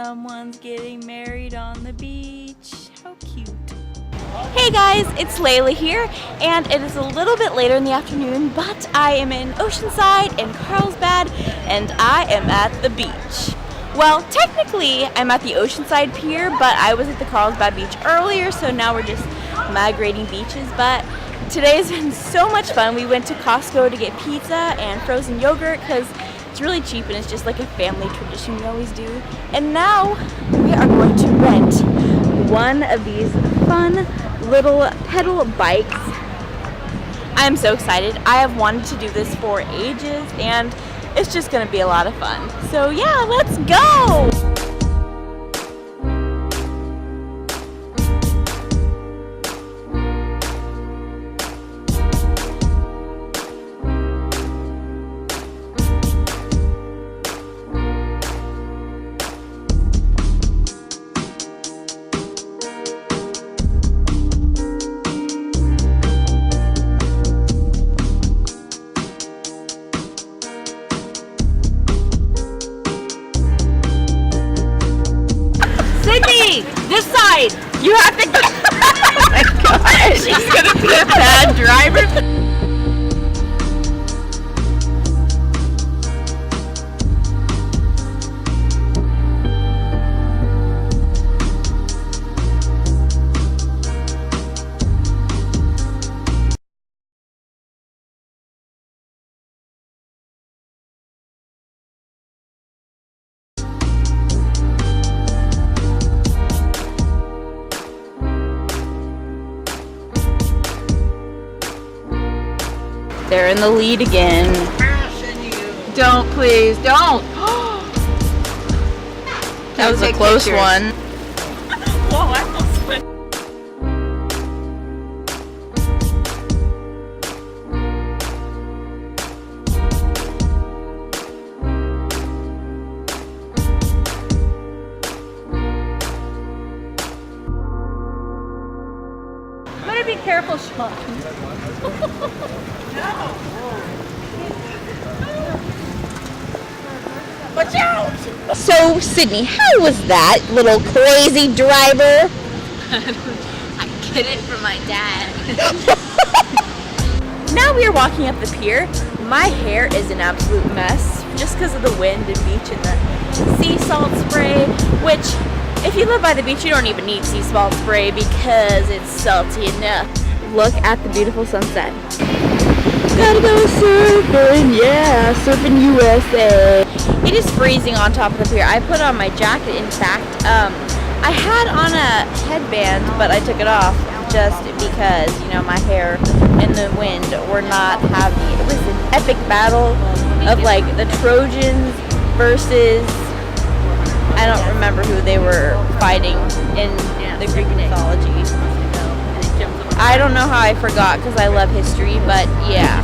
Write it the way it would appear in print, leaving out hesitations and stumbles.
someone's getting married on the beach. How cute. Hey guys, it's Layla here, and it is a little bit later in the afternoon, but I am in Oceanside in Carlsbad, and I am at the beach. Well, technically, I'm at the Oceanside Pier, but I was at the Carlsbad Beach earlier, so now we're just migrating beaches. But today has been so much fun. We went to Costco to get pizza and frozen yogurt because it's really cheap and it's just like a family tradition we always do. And now we are going to rent one of these fun little pedal bikes. I am so excited. I have wanted to do this for ages and it's just going to be a lot of fun. So yeah, let's go! This side! You have to go! Oh my god! She's gonna be a bad driver! They're in the lead again. Don't, please, don't! That was a close one. Whoa, I almost went. Better be careful, Sean. No! Watch out! So, Sydney, how was that little crazy driver? I get it from my dad. Now we are walking up the pier. My hair is an absolute mess just because of the wind and beach and the sea salt spray, which if you live by the beach, you don't even need sea salt spray because it's salty enough. Look at the beautiful sunset. Gotta go surfing, yeah, surfing USA. It is freezing on top of the pier. I put on my jacket, in fact. I had on a headband, but I took it off just because, you know, my hair and the wind were not having it. It was an epic battle of like the Trojans versus, I don't remember who they were fighting in the Greek mythology. I don't know how I forgot because I love history, but yeah.